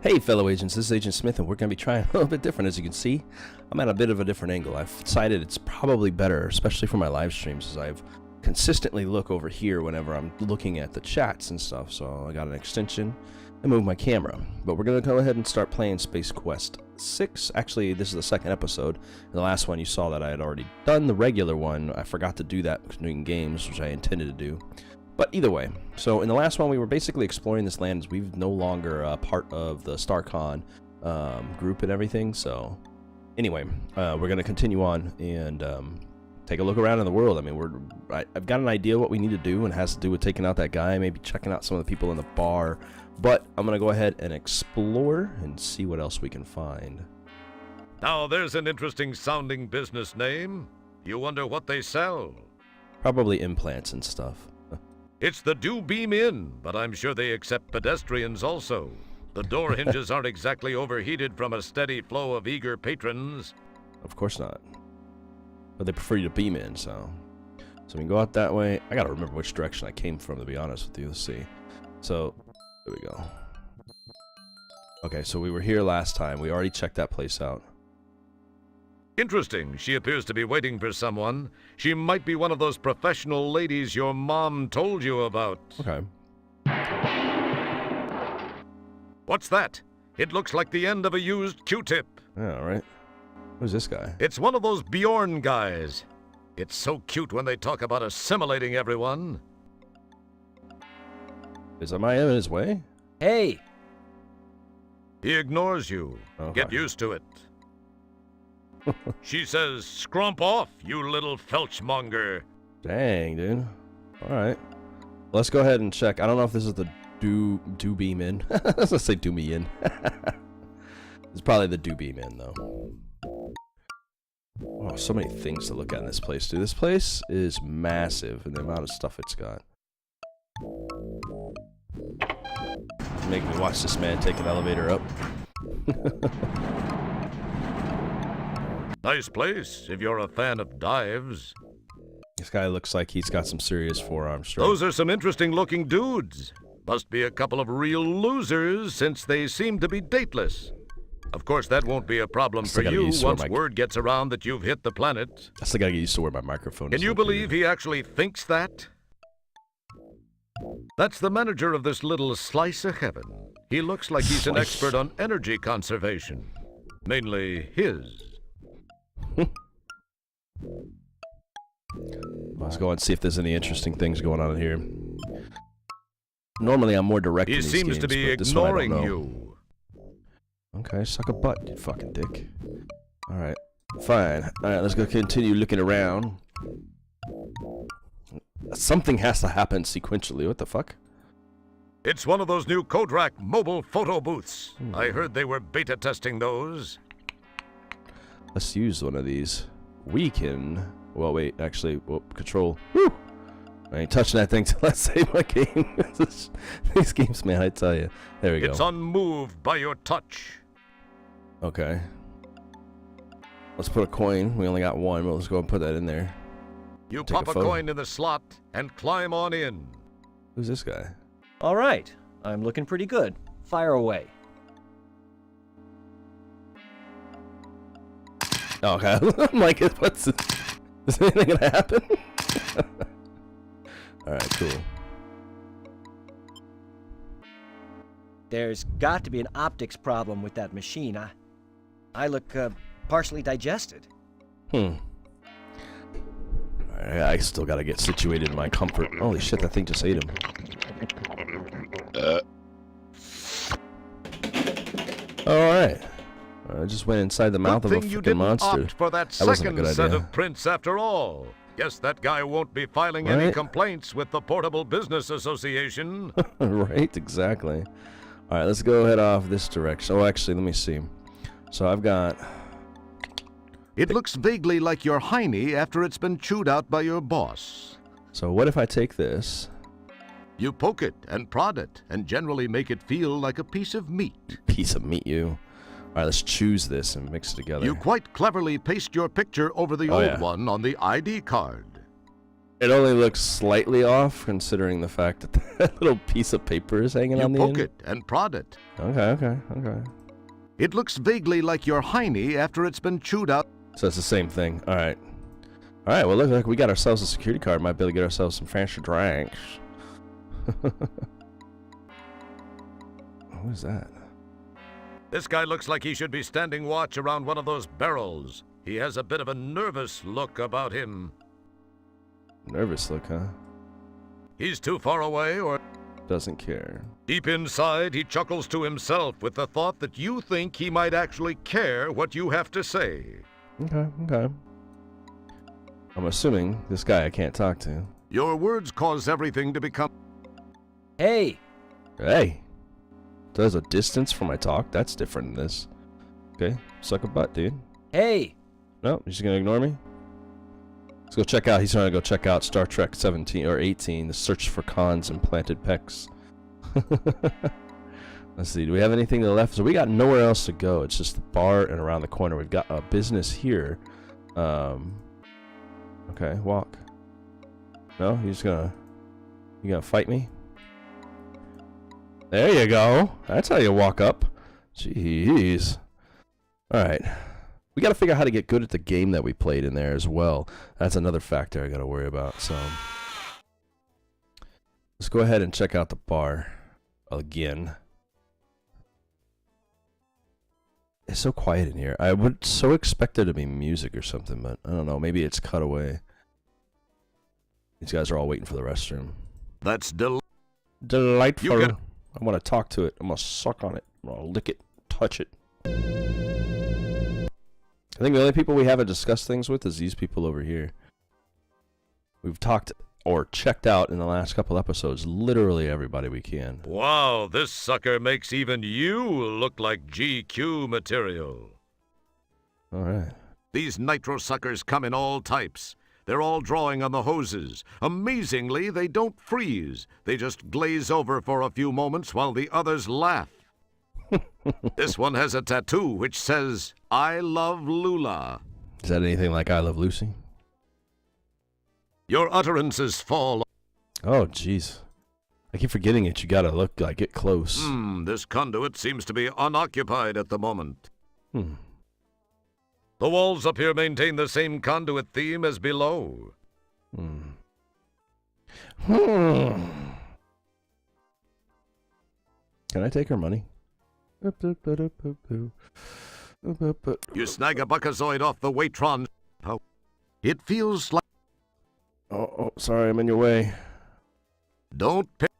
Hey fellow agents, this is Agent Smith and we're going to be trying a little bit different. As you can see, I'm at a bit of a different angle. I've decided it's probably better, especially for my live streams, as I've consistently look over here whenever I'm looking at the chats and stuff. So I got an extension and move my camera. But we're going to go ahead and start playing Space Quest 6. Actually, this is the second episode. In the last one you saw that I had already done the regular one. I forgot to do that between games, which I intended to do. But either way, so in the last one we were basically exploring this land as we've no longer part of the StarCon group and everything. So anyway, we're going to continue on and take a look around in the world. I mean, I've got an idea what we need to do, and it has to do with taking out that guy, maybe checking out some of the people in the bar. But I'm going to go ahead and explore and see what else we can find. Now there's an interesting sounding business name. You wonder what they sell? Probably implants and stuff. It's the Do Beam Inn, but I'm sure they accept pedestrians also. The door hinges aren't exactly overheated from a steady flow of eager patrons. Of course not. But they prefer you to beam in, so we can go out that way. I gotta remember which direction I came from, to be honest with you. Let's see. So, there we go. Okay, so we were here last time. We already checked that place out. Interesting. She appears to be waiting for someone. She might be one of those professional ladies your mom told you about. Okay. What's that? It looks like the end of a used Q-tip. Yeah, all right. Who's this guy? It's one of those Bjorn guys. It's so cute when they talk about assimilating everyone. Am I in his way? Hey! He ignores you. Okay. Get used to it. She says, "Scrump off, you little felchmonger." Dang, dude. All right. Let's go ahead and check. I don't know if this is the do beam in. Let's say do me in. It's probably the do beam in, though. Oh, so many things to look at in this place, dude. This place is massive in the amount of stuff it's got. Make me watch this man take an elevator up. Nice place, if you're a fan of dives. This guy looks like he's got some serious forearm strength. Those are some interesting-looking dudes. Must be a couple of real losers, since they seem to be dateless. Of course, that won't be a problem for you once word gets around that you've hit the planet. I still gotta get used to where my microphone is. Can you believe he actually thinks that? That's the manager of this little slice of heaven. He looks like he's an expert on energy conservation. Mainly his. Let's go and see if there's any interesting things going on in here. Normally I'm more direct in these games, seems to be but this one I don't ignoring know. you. Okay, suck a butt, you fucking dick. Alright, fine. Alright, let's go continue looking around. Something has to happen sequentially. What the fuck? It's one of those new Kodrak mobile photo booths. I heard they were beta testing those. Let's use one of these. We can... Well, wait, actually, well, control. Woo! I ain't touching that thing till I save my game. These games, man, I tell you. There we go. It's unmoved by your touch. Okay. Let's put a coin. We only got one. Well, let's go and put that in there. You Take pop a a photo. coin in the slot and climb on in. Who's this guy? All right. I'm looking pretty good. Fire away. Oh, okay. I'm like, what's... Is anything gonna happen? Alright, cool. There's got to be an optics problem with that machine. I look partially digested. Alright, I still gotta get situated in my comfort. Holy shit, that thing just ate him. Alright. I just went inside the mouth of a freaking monster. Opt for that wasn't a good second set idea. of prints after all. Guess that guy won't be filing any Right. complaints with the Portable Business Association. Right, exactly. Alright, let's go head off this direction. Oh, actually, let me see. So I've got... It looks vaguely like your hiney after it's been chewed out by your boss. So what if I take this? You poke it and prod it and generally make it feel like a piece of meat. Piece of meat, you. Alright, let's choose this and mix it together. You quite cleverly paste your picture over the Oh, old yeah. one on the ID card. It only looks slightly off, considering the fact that that little piece of paper is hanging on the end. You poke it and prod it. Okay. It looks vaguely like your hiney after it's been chewed out. So it's the same thing. All right. Well, look like we got ourselves a security card. Might be able to get ourselves some fancy drinks. What is that? This guy looks like he should be standing watch around one of those barrels. He has a bit of a nervous look about him. Nervous look, huh? He's too far away or doesn't care. Deep inside, he chuckles to himself with the thought that you think he might actually care what you have to say. Okay. I'm assuming this guy I can't talk to. Your words cause everything to become... Hey! There's a distance for my talk? That's different than this. Okay, suck a butt, dude. Hey! No, you're just gonna ignore me? Let's go check out. He's trying to go check out Star Trek 17 or 18, The Search for Khan's Implanted Pecs. Let's see. Do we have anything to the left? So we got nowhere else to go. It's just the bar and around the corner. We've got a business here. Okay, walk. No, you gonna fight me? There you go. That's how you walk up. Jeez. All right. We got to figure out how to get good at the game that we played in there as well. That's another factor I got to worry about. So let's go ahead and check out the bar again. It's so quiet in here. I would so expect there to be music or something, but I don't know. Maybe it's cut away. These guys are all waiting for the restroom. That's delightful. I want to talk to it. I'm going to suck on it. I'm going to lick it, touch it. I think the only people we haven't discussed things with is these people over here. We've talked or checked out in the last couple episodes literally everybody we can. Wow, this sucker makes even you look like GQ material. All right. These nitro suckers come in all types. They're all drawing on the hoses. Amazingly, they don't freeze. They just glaze over for a few moments while the others laugh. This one has a tattoo which says, I love Lula. Is that anything like I Love Lucy? Your utterances fall. Oh, jeez. I keep forgetting it. You gotta look like it close. This conduit seems to be unoccupied at the moment. The walls up here maintain the same conduit theme as below. Can I take her money? You snag a buckazoid off the Waitron. It feels like... Oh, sorry, I'm in your way. Don't pick...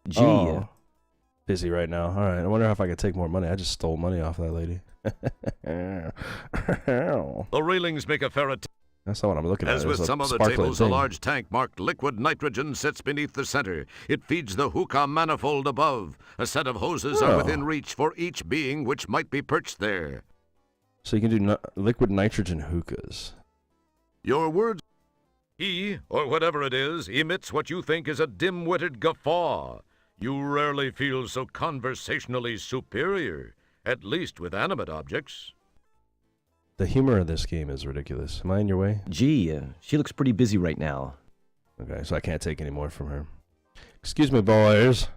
Gee. Oh, busy right now. All right, I wonder if I could take more money. I just stole money off that lady. The railings make a ferret. That's not what I'm looking at. As with some other tables, a large tank marked liquid nitrogen sits beneath the center. It feeds the hookah manifold above. A set of hoses are within reach for each being which might be perched there. So you can do liquid nitrogen hookahs. Your words... He, or whatever it is, emits what you think is a dim-witted guffaw. You rarely feel so conversationally superior, at least with animate objects. The humor of this game is ridiculous. Am I in your way? Gee, she looks pretty busy right now. Okay, so I can't take any more from her. Excuse me, boys.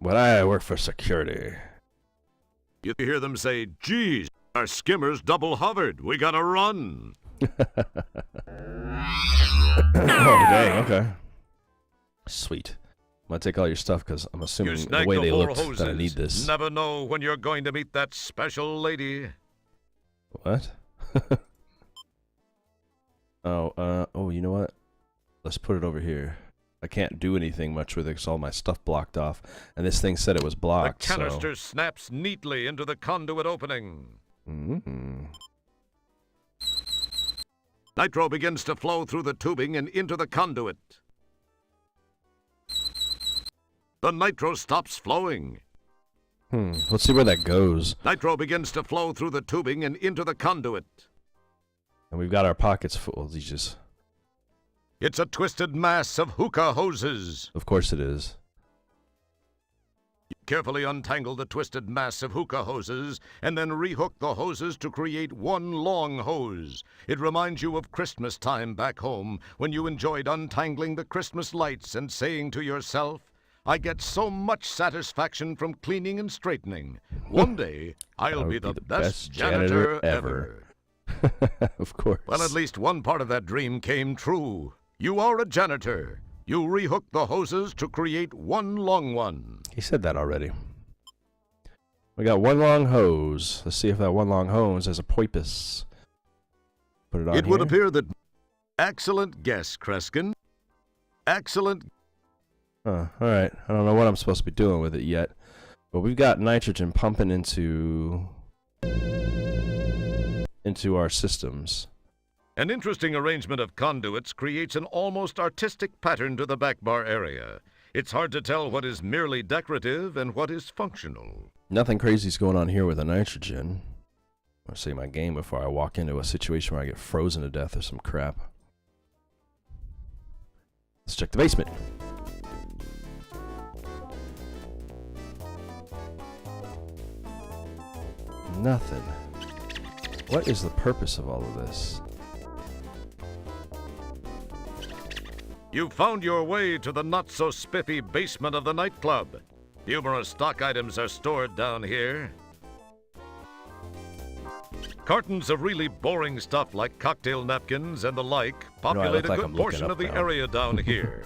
But I work for security. You hear them say, geez, our skimmer's double hovered. We gotta run. Oh, dang, okay. Sweet. I'm gonna take all your stuff because I'm assuming the way they looked that I need this. Never know when you're going to meet that special lady. What? Oh, you know what? Let's put it over here. I can't do anything much with it because all my stuff blocked off. And this thing said it was blocked, The canister snaps neatly into the conduit opening. Nitro begins to flow through the tubing and into the conduit. The nitro stops flowing. Let's see where that goes. Nitro begins to flow through the tubing and into the conduit. And we've got our pockets full. These It's a twisted mass of hookah hoses. Of course it is. Carefully untangle the twisted mass of hookah hoses and then rehook the hoses to create one long hose. It reminds you of Christmas time back home when you enjoyed untangling the Christmas lights and saying to yourself, I get so much satisfaction from cleaning and straightening. One day, I'll be the best janitor ever. Of course. Well, at least one part of that dream came true. You are a janitor. You rehook the hoses to create one long one. He said that already. We got one long hose. Let's see if that one long hose has a porpoise. Put it on It here. would appear that... Excellent guess, Kreskin. Excellent... All right. I don't know what I'm supposed to be doing with it yet. But we've got nitrogen pumping into our systems. An interesting arrangement of conduits creates an almost artistic pattern to the back bar area. It's hard to tell what is merely decorative and what is functional. Nothing crazy's going on here with the nitrogen. I'll save my game before I walk into a situation where I get frozen to death or some crap. Let's check the basement. Nothing. What is the purpose of all of this? You found your way to the not-so-spiffy basement of the nightclub. Numerous stock items are stored down here. Cartons of really boring stuff like cocktail napkins and the like populate a good portion of the area down here.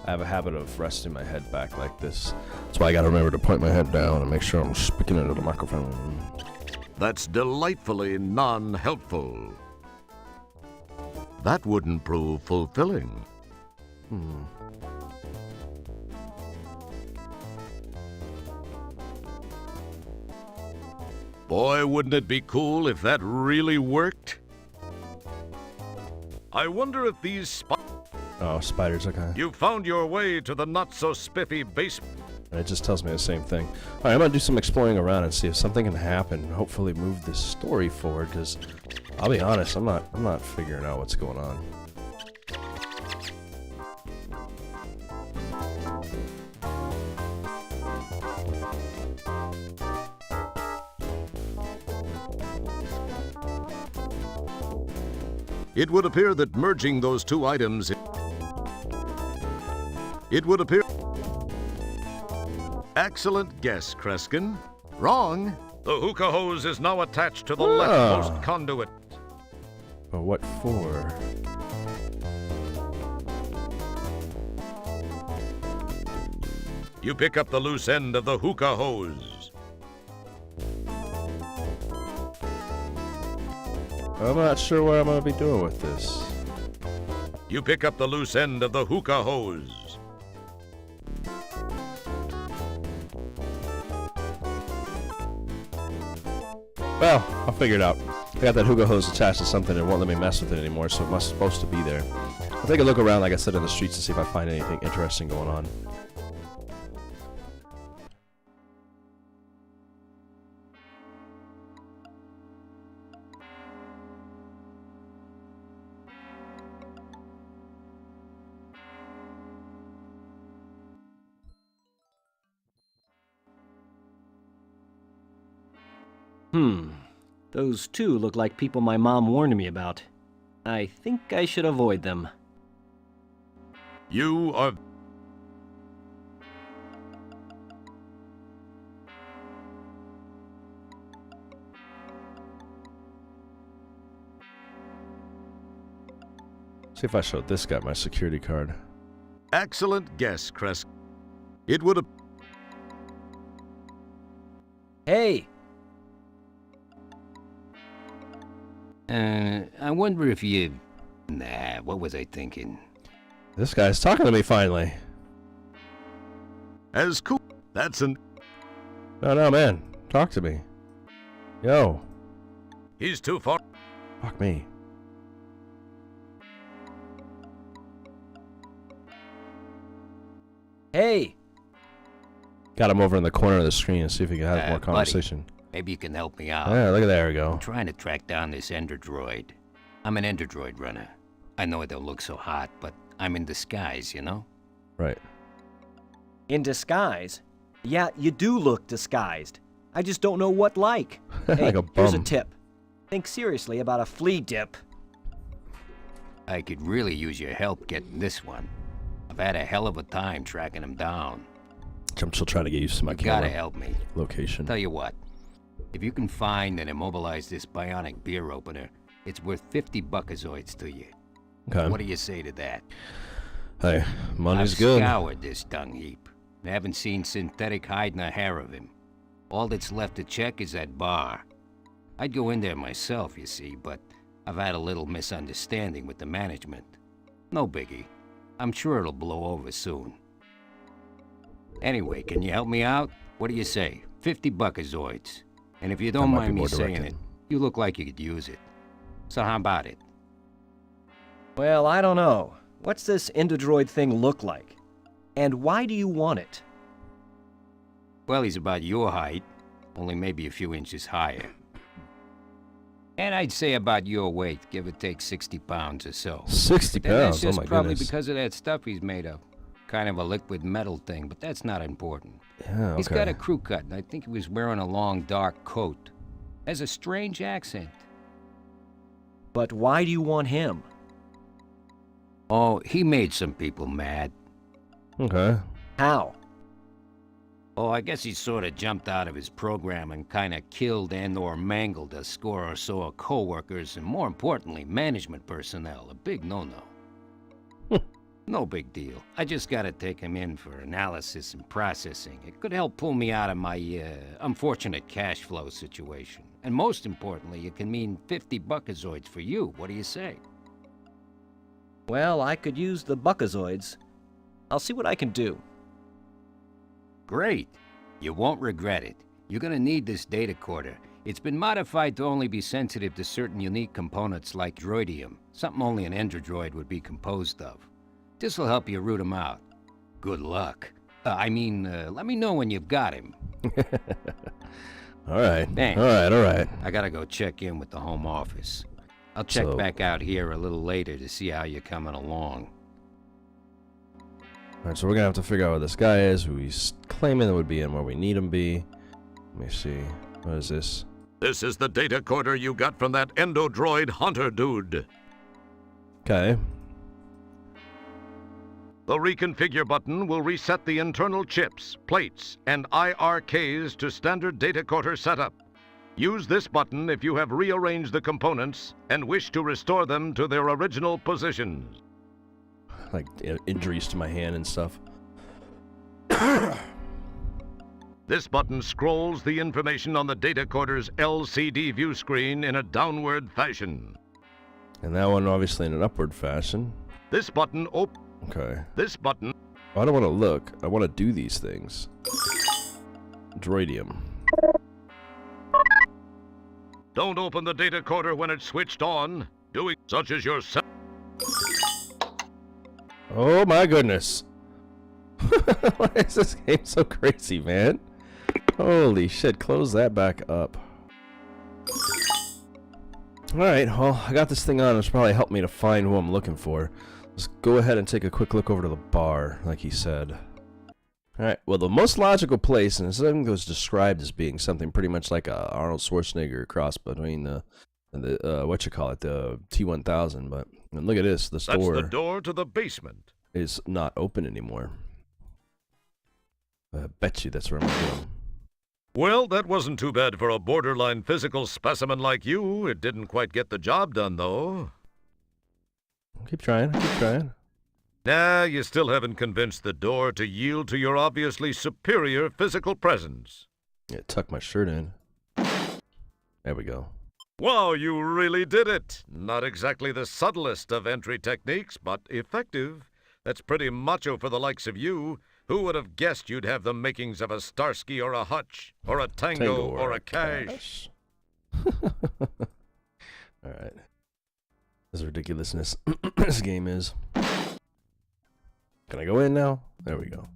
I have a habit of resting my head back like this. That's why I gotta remember to point my head down and make sure I'm speaking into the microphone. That's delightfully non-helpful. That wouldn't prove fulfilling. Boy, wouldn't it be cool if that really worked? I wonder if these Oh, spiders, okay. You found your way to the not-so-spiffy basement. It just tells me the same thing. Alright, I'm gonna do some exploring around and see if something can happen. Hopefully move this story forward, because I'll be honest, I'm not figuring out what's going on. It would appear that merging those two items... It would appear... Excellent guess, Kreskin. Wrong. The hookah hose is now attached to the leftmost conduit. But what for? You pick up the loose end of the hookah hose. I'm not sure what I'm gonna be doing with this. You pick up the loose end of the hookah hose. Well, I'll figure it out. I got that hookah hose attached to something and it won't let me mess with it anymore, so it must supposed to be there. I'll take a look around, like I said, in the streets to see if I find anything interesting going on. Those two look like people my mom warned me about. I think I should avoid them. You are... See if I showed this guy my security card. Excellent guess, Kreskin. It would have... Hey! I wonder if you... Nah, what was I thinking? This guy's talking to me finally. As cool... That's an... No, man. Talk to me. Yo. He's too far... Fuck me. Hey! Got him over in the corner of the screen and see if we can have more Buddy. conversation. Maybe you can help me out. Yeah, look at there we go. I'm trying to track down this Ender Droid. I'm an Ender Droid runner. I know it don't look so hot, but I'm in disguise, you know? Right. In disguise? Yeah, you do look disguised. I just don't know what like. Hey, Like a here's a bum. tip. Think seriously about a flea dip. I could really use your help getting this one. I've had a hell of a time tracking him down. I'm still trying to get used to my You camera gotta help me. location. Tell you what, if you can find and immobilize this bionic beer opener, it's worth 50 buckazoids to you. Okay. What do you say to that? Hey, money's I've good. scoured this dung heap. I haven't seen synthetic hide nor hair of him. All that's left to check is that bar. I'd go in there myself, you see, but I've had a little misunderstanding with the management. No biggie. I'm sure it'll blow over soon. Anyway, can you help me out? What do you say? 50 buckazoids. And if you don't might be mind me more saying directed. it, you look like you could use it. So how about it? Well, I don't know. What's this Endodroid thing look like? And why do you want it? Well, he's about your height, only maybe a few inches higher. And I'd say about your weight, give or take 60 pounds or so. 60 Then that's pounds. Oh just my probably goodness. because of that stuff he's made of. Kind of a liquid metal thing, but that's not important. Yeah, okay. He's got a crew cut, and I think he was wearing a long, dark coat. Has a strange accent. But why do you want him? Oh, he made some people mad. Okay. How? Oh, I guess he sort of jumped out of his program and kind of killed and/or mangled a score or so of co-workers and, more importantly, management personnel. A big no-no. No big deal. I just gotta take him in for analysis and processing. It could help pull me out of my unfortunate cash flow situation. And most importantly, it can mean 50 buckazoids for you. What do you say? Well, I could use the buckazoids. I'll see what I can do. Great. You won't regret it. You're gonna need this data quarter. It's been modified to only be sensitive to certain unique components like droidium, something only an endrodroid would be composed of. This'll help you root him out. Good luck. Let me know when you've got him. All right. Thanks. All right. I gotta go check in with the home office. I'll check So- back out here a little later to see how you're coming along. All right, so we're going to have to figure out where this guy is, who he's claiming would be and where we need him to be. Let me see. What is this? This is the data quarter you got from that endodroid hunter dude. Okay. The reconfigure button will reset the internal chips, plates, and IRKs to standard data quarter setup. Use this button if you have rearranged the components and wish to restore them to their original positions. Like injuries to my hand and stuff. This button scrolls the information on the data quarter's LCD view screen in a downward fashion. And that one obviously in an upward fashion. This button Okay. This button I don't want to look. I want to do these things. Droidium. Don't open the data quarter when it's switched on. Doing such as your Oh my goodness. Why is this game so crazy, man? Holy shit, close that back up. Alright, well, I got this thing on. It's probably helped me to find who I'm looking for. Let's go ahead and take a quick look over to the bar, like he said. Alright, well, the most logical place, and this thing was described as being something pretty much like a Arnold Schwarzenegger cross between the T-1000, but and look at this, the That's store the door to the basement. is not open anymore. I bet you that's where I'm going. Well, that wasn't too bad for a borderline physical specimen like you. It didn't quite get the job done, though. Keep trying, keep trying. Nah, you still haven't convinced the door to yield to your obviously superior physical presence. Yeah, tuck my shirt in. There we go. Wow, you really did it. Not exactly the subtlest of entry techniques, but effective. That's pretty macho for the likes of you. Who would have guessed you'd have the makings of a Starsky or a Hutch, or a Tango, or a Cash? Alright. This ridiculousness this game is. Can I go in now? There we go.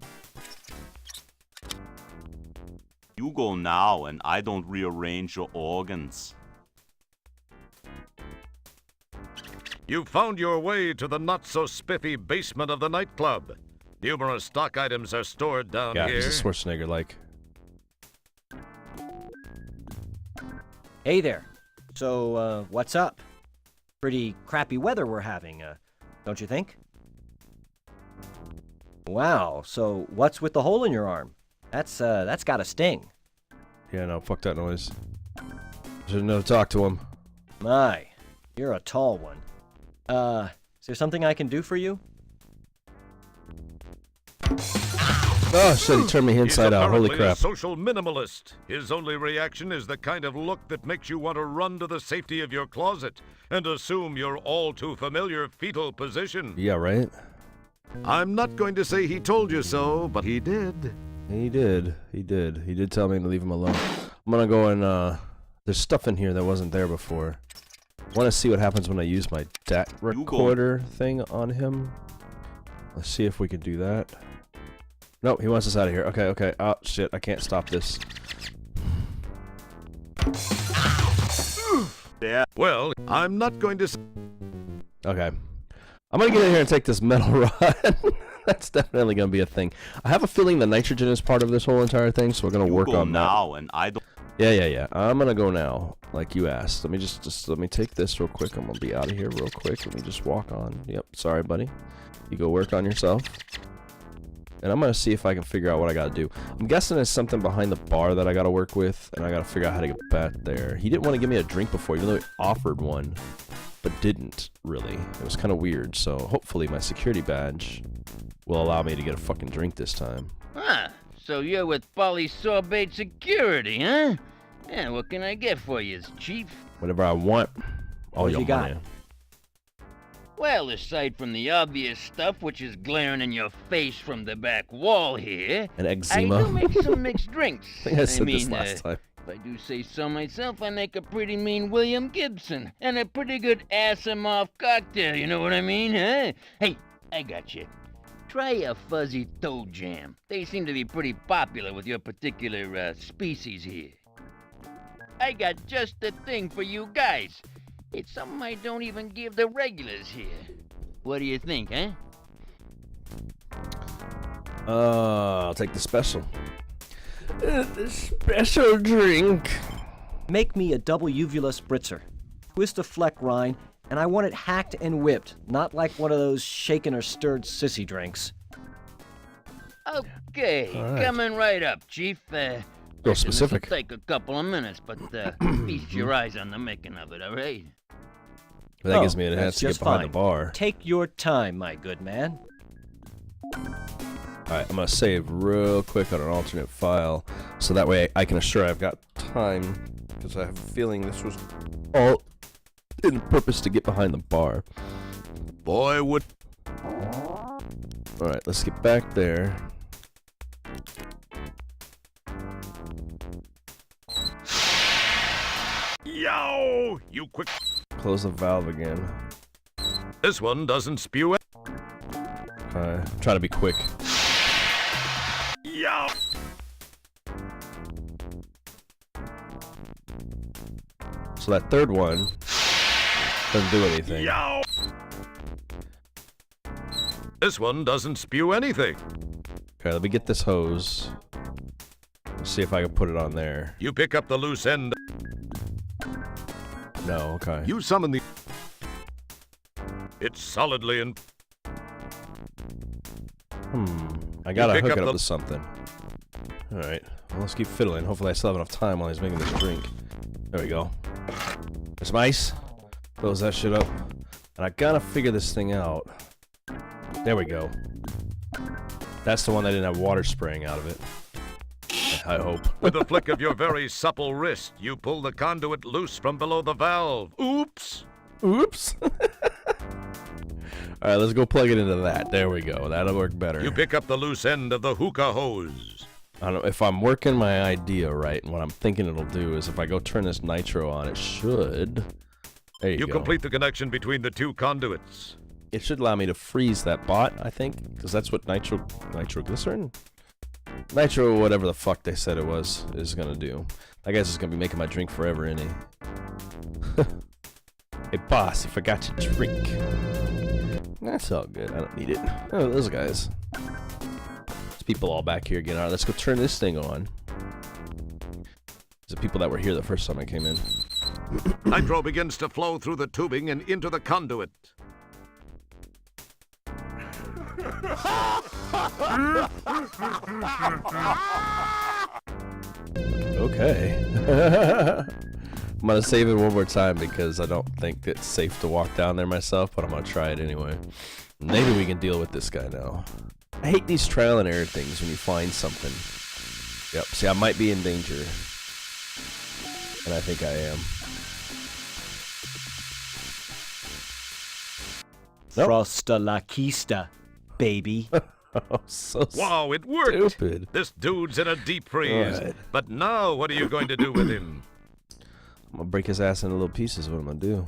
You go now and I don't rearrange your organs. You found your way to the not-so-spiffy basement of the nightclub. Numerous stock items are stored down Yeah, here. he's a Schwarzenegger like. Hey there. So, what's up? Pretty crappy weather we're having, don't you think? Wow, so what's with the hole in your arm? That's gotta sting. Yeah, no, fuck that noise. Shouldn't have talked to him. My, you're a tall one. Is there something I can do for you? Oh shit, he turned me inside out. Holy He's apparently crap. a social minimalist. His only reaction is the kind of look that makes you want to run to the safety of your closet and assume your all too familiar fetal position. Yeah, right? I'm not going to say he told you so, but he did. He did. He did tell me to leave him alone. I'm gonna go and, there's stuff in here that wasn't there before. Want to see what happens when I use my DAT recorder thing on him. Let's see if we can do that. Nope, he wants us out of here. Okay, okay. Oh, shit, I can't stop this. Yeah. Well, I'm not going to... Okay. I'm gonna get in here and take this metal rod. That's definitely gonna be a thing. I have a feeling the nitrogen is part of this whole entire thing, so we're gonna work on that. now, and I don't. Yeah. I'm gonna go now, like you asked. Let me just let me take this real quick. I'm gonna be out of here real quick. Let me just walk on. Yep, sorry, buddy. You go work on yourself. And I'm gonna see if I can figure out what I gotta do. I'm guessing there's something behind the bar that I gotta work with, and I gotta figure out how to get back there. He didn't want to give me a drink before, even though he offered one, but didn't really. It was kind of weird. So hopefully my security badge will allow me to get a fucking drink this time. Ah, so you're with Polysorbate Security, huh? Yeah, what can I get for you, Chief? Whatever I want. All What your you got? money. Well, aside from the obvious stuff which is glaring in your face from the back wall here, An I eczema. do make some mixed drinks. I think I said this last time. If I do say so myself, I make a pretty mean William Gibson and a pretty good ass-em-off cocktail, you know what I mean, huh? Hey, I got you. Try a fuzzy toe jam. They seem to be pretty popular with your particular species here. I got just the thing for you guys. It's something I don't even give the regulars here. What do you think, huh? I'll take the special. The special drink. Make me a double uvula spritzer. Twist a fleck rind, and I want it hacked and whipped, not like one of those shaken or stirred sissy drinks. Okay, All right. coming right up, Chief. Real specific. This'll take a couple of minutes, but feast your eyes on the making of it, all right? That Oh, gives me a chance that's to get just behind fine. the bar. Take your time, my good man. Alright, I'm gonna save real quick on an alternate file, so that way I can assure I've got time, because I have a feeling this was all in purpose to get behind the bar. Boy, would... Alright, let's get back there. Yow! You quick... Close the valve again. This one doesn't spew it. Alright, try to be quick. Yow! So that third one doesn't do anything. Yow! This one doesn't spew anything. Okay, let me get this hose. Let's see if I can put it on there. You pick up the loose end. No, okay. You summon the... It's solidly in... I gotta pick hook up it up the- to something. Alright, well, let's keep fiddling. Hopefully I still have enough time while he's making this drink. There we go. There's some ice. Close that shit up. And I gotta figure this thing out. There we go. That's the one that didn't have water spraying out of it. I hope. With a flick of your very supple wrist, you pull the conduit loose from below the valve. Oops! Oops. Alright, let's go plug it into that. There we go. That'll work better. You pick up the loose end of the hookah hose. I don't know if I'm working my idea right, and what I'm thinking it'll do is if I go turn this nitro on, it should. There you You go. complete the connection between the two conduits. It should allow me to freeze that bot, I think, because that's what nitroglycerin? Nitro, whatever the fuck they said it was, is gonna do. I guess it's gonna be making my drink forever, isn't he? Hey boss, you forgot your drink. That's all good. I don't need it. Oh, those guys. There's people all back here again. All right, let's go turn this thing on. There's the people that were here the first time I came in. Nitro begins to flow through the tubing and into the conduit. Okay. I'm gonna save it one more time because I don't think it's safe to walk down there myself, but I'm gonna try it anyway. Maybe we can deal with this guy now. I hate these trial and error things when you find something. Yep, see, I might be in danger. And I think I am. Nope. Frosta la Kista, baby. Oh, so Wow, it worked! stupid. This dude's in a deep freeze. Alright. But now, what are you going to do with him? I'm gonna break his ass into little pieces. What I'm gonna do?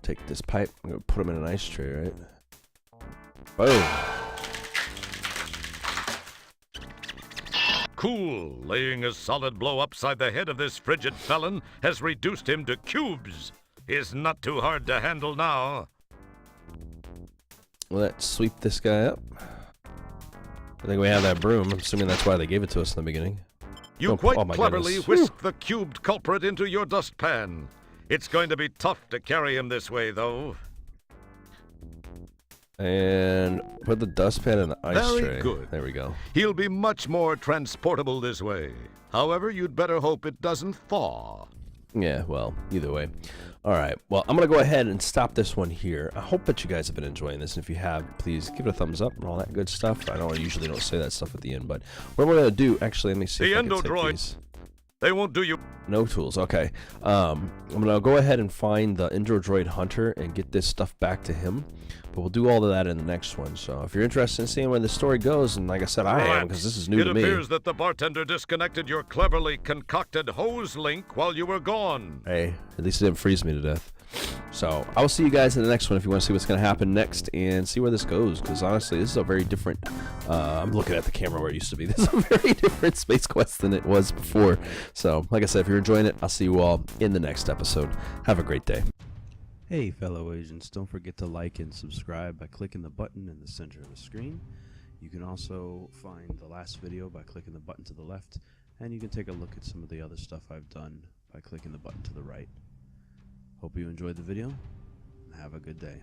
Take this pipe. I'm gonna put him in an ice tray, right? Boom. Cool. Laying a solid blow upside the head of this frigid felon has reduced him to cubes. He's not too hard to handle now. Let's sweep this guy up. I think we have that broom. I'm assuming that's why they gave it to us in the beginning. You Oh, quite oh my cleverly goodness. whisk the cubed culprit into your dustpan. It's going to be tough to carry him this way, though. And put the dustpan in the ice Very tray. good. There we go. He'll be much more transportable this way. However, you'd better hope it doesn't thaw. Yeah, well, either way. All right. Well, I'm going to go ahead and stop this one here. I hope that you guys have been enjoying this. And if you have, please give it a thumbs up and all that good stuff. I know I usually don't say that stuff at the end, but what we're going to do, actually, let me see The if I can take endodroid. these. They won't do you. No tools. Okay. I'm going to go ahead and find the Endrodroid Hunter and get this stuff back to him. But we'll do all of that in the next one. So if you're interested in seeing where the story goes, and like I said, I am, because this is new It to me. appears that the bartender disconnected your cleverly concocted hose link while you were gone. Hey, at least it didn't freeze me to death. So I will see you guys in the next one if you want to see what's going to happen next and see where this goes. Because honestly, this is a very different. I'm looking at the camera where it used to be. This is a very different Space Quest than it was before. So, like I said, if you're enjoying it, I'll see you all in the next episode. Have a great day. Hey fellow agents, don't forget to like and subscribe by clicking the button in the center of the screen. You can also find the last video by clicking the button to the left, and you can take a look at some of the other stuff I've done by clicking the button to the right. Hope you enjoyed the video, and have a good day.